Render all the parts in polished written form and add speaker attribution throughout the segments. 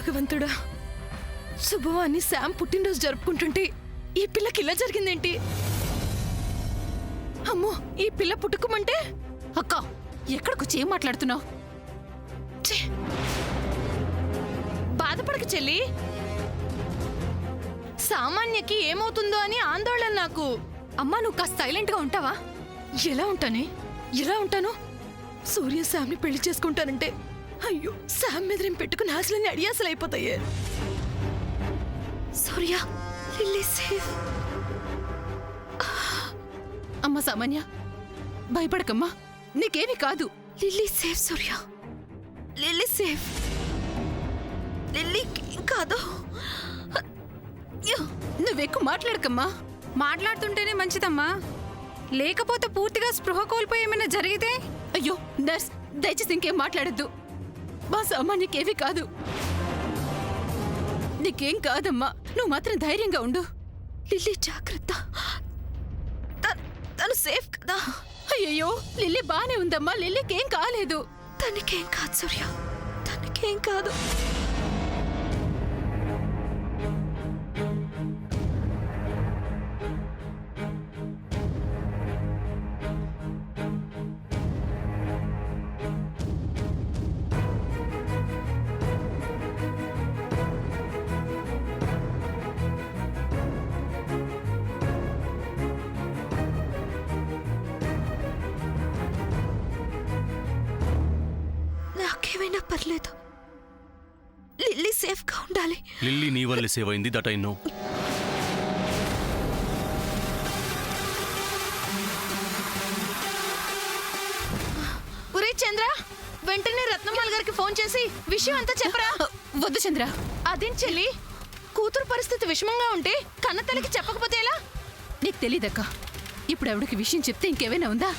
Speaker 1: భగవంతుడా, శుభవాన్ని శామ్ పుట్టినరోజు జరుపుకుంటుంటే ఈ పిల్లకి ఇలా జరిగిందేంటి? అమ్మో, ఈ పిల్ల పుట్టుకోమంటే?
Speaker 2: అక్క, ఎక్కడికొచ్చి ఏం మాట్లాడుతున్నావు?
Speaker 1: బాధపడక చెల్లి. సామాన్యకి ఏమవుతుందో అని ఆందోళన నాకు.
Speaker 2: అమ్మా, నువ్వు కాస్త సైలెంట్ గా ఉంటావా?
Speaker 1: ఎలా ఉంటాను? సూర్య శామ్ని పెళ్లి చేసుకుంటానంటే అయ్యో, శామ్ మీద పెట్టుకుని ఆశలన్నీ అడియాసలు అయిపోతాయే. సూర్య, లిల్లీ సేఫ్.
Speaker 2: అమ్మా సామాన్య, భయపడకమ్మా, నీకేమీ కాదు.
Speaker 1: లిల్లీ సేఫ్ సూర్య, లిల్లీ సేఫ్. లిల్లీ కాదు.
Speaker 2: నువ్వెక్కువ మాట్లాడకమ్మా.
Speaker 3: మాట్లాడుతుంటేనే మంచిదమ్మా, లేకపోతే పూర్తిగా స్పృహ కోల్పోయి ఏమైనా జరిగితే?
Speaker 2: అయ్యో నర్స్, దయచేసి ఇంకేం మాట్లాడద్దు. మా సామాన్యకేమీ కాదు. నీకేం కాదమ్మా, నువ్వు మాత్రం ధైర్యంగా ఉండు.
Speaker 1: లిల్లీ జాగ్రత్త, తను సేఫ్ కదా?
Speaker 2: అయ్యయ్యో, లిల్లీ బానే ఉందమ్మా, లిల్లీకేం కాలేదు.
Speaker 1: తనకేం కాదు సూర్య, తనకేం కాదు. నాకేమైనా పర్లేదు, లిల్లీ సేఫ్ గా ఉండాలి.
Speaker 4: లిల్లీ నీ వల్ల సేవ్ అయింది, దట్ ఐ నో.
Speaker 1: ఒరే చంద్ర, వెంటనే రత్నమాల గారికి ఫోన్ చేసి విషయం అంతా చెప్పరా.
Speaker 2: వద్దు చంద్ర.
Speaker 1: అదేం చెల్లి, కూతురు పరిస్థితి విషమంగా ఉంటే కన్నతల్లికి చెప్పకపోతే ఎలా?
Speaker 2: నీకు తెలీదక్క, ఇప్పుడు ఆవిడకి విషయం చెప్తే ఇంకేమైనా ఉందా?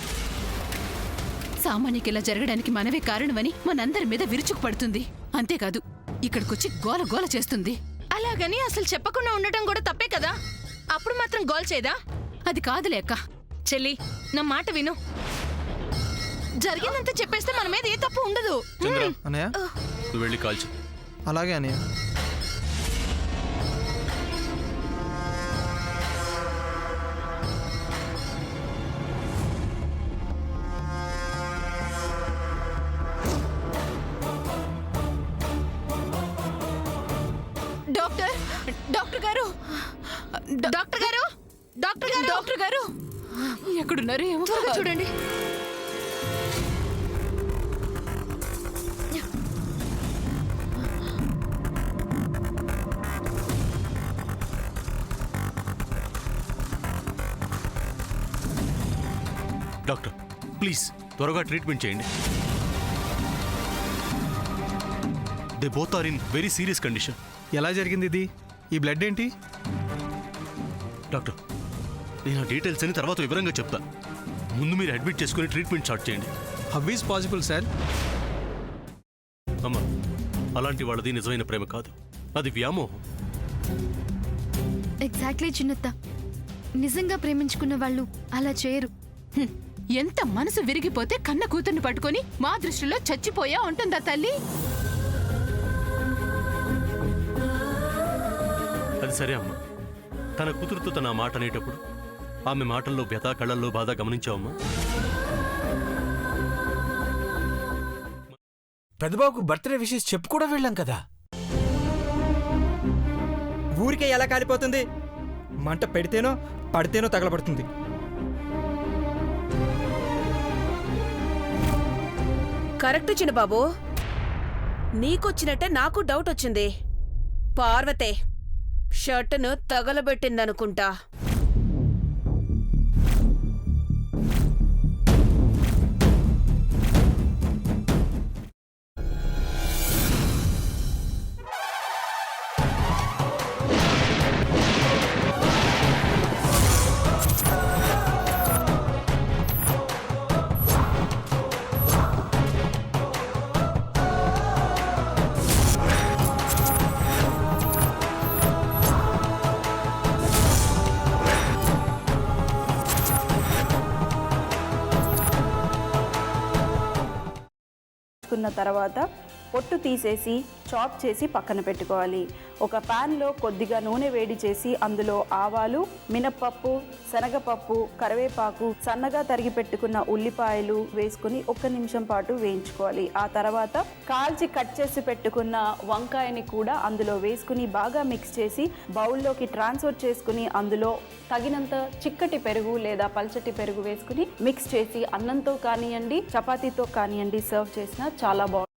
Speaker 2: సామాన్యకి ఇలా జరగడానికి మనవే కారణమని మనందరి మీద విరుచుకు పడుతుంది. అంతేకాదు, ఇక్కడికొచ్చి గోల గోల చేస్తుంది.
Speaker 1: అలాగని అసలు చెప్పకుండా ఉండటం కూడా తప్పే కదా. అప్పుడు మాత్రం గోల్ చేయదా?
Speaker 2: అది కాదులే అక్క.
Speaker 1: చెల్లి, నా మాట విను. జరిగిందంతా చెప్పేస్తే మన మీద ఏ తప్పు ఉండదు.
Speaker 4: చంద్ర,
Speaker 5: అన్నయ్య
Speaker 4: నువ్వు వెళ్ళి కాల్చు.
Speaker 5: అలాగే అన్నయ్య.
Speaker 2: డాక్టర్, డాక్టర్ గారు,
Speaker 1: డాక్టర్ గారు, డాక్టర్ గారు,
Speaker 2: డాక్టర్ గారు ఎక్కడున్నారు? ఏమో
Speaker 1: త్వరగా చూడండి.
Speaker 4: డాక్టర్ ప్లీజ్ త్వరగా ట్రీట్మెంట్ చేయండి. They both are in very serious condition.
Speaker 5: ఎలా జరిగింది ఇది? ఈ బ్లడ్ ఏంటి?
Speaker 4: డాక్టర్, నేను ఆ డీటెయిల్స్ అని తర్వాత వివరంగా చెప్తా. ముందు మీరు అడ్మిట్ చేసుకుని ట్రీట్మెంట్ స్టార్ట్ చేయండి.
Speaker 5: How is possible sir?
Speaker 4: అమ్మా, అలాంటి వాళ్ళది నిజమైన ప్రేమ కాదు, అది వ్యామోహం.
Speaker 6: ఎగ్జాక్ట్లీ చిన్నత్త, నిజంగా ప్రేమించుకున్న వాళ్ళు అలా చేయరు.
Speaker 2: ఎంత మనసు విరిగిపోతే కన్న కూతుర్ని పట్టుకొని మా దృష్టిలో చచ్చిపోయా ఉంటుందా తల్లి?
Speaker 4: అది సరే అమ్మా, తన కూతురుతో తన మాట అనేటప్పుడు ఆమె మాటల్లో వ్యథ, కళ్ళల్లో బాధ గమనించావమ్మా?
Speaker 7: పెద్దబాబుకు బర్త్డే విషెస్ చెప్పు కూడా వెళ్ళాం కదా.
Speaker 8: ఊరికే ఎలా కాలిపోతుంది? మంట పెడితేనో పడితేనో తగలబడుతుంది.
Speaker 9: కరెక్ట్ చిన్నబాబు, నీకొచ్చినట్టే నాకు డౌట్ వచ్చింది. పార్వతే షర్టును తగలబెట్టిందనుకుంటా.
Speaker 10: తర్వాత పొట్టు తీసేసి చాప్ చేసి పక్కన పెట్టుకోవాలి. ఒక ప్యాన్లో కొద్దిగా నూనె వేడి చేసి అందులో ఆవాలు, మినప్పప్పు, శనగపప్పు, కరివేపాకు, సన్నగా తరిగి పెట్టుకున్న ఉల్లిపాయలు వేసుకుని 1 నిమిషం పాటు వేయించుకోవాలి. ఆ తర్వాత కాల్చి కట్ చేసి పెట్టుకున్న వంకాయని కూడా అందులో వేసుకుని బాగా మిక్స్ చేసి బౌల్లోకి ట్రాన్స్ఫర్ చేసుకుని అందులో తగినంత చిక్కటి పెరుగు లేదా పల్చటి పెరుగు వేసుకుని మిక్స్ చేసి అన్నంతో కానివ్వండి, చపాతీతో కానివ్వండి సర్వ్ చేసినా చాలా బాగుంటుంది.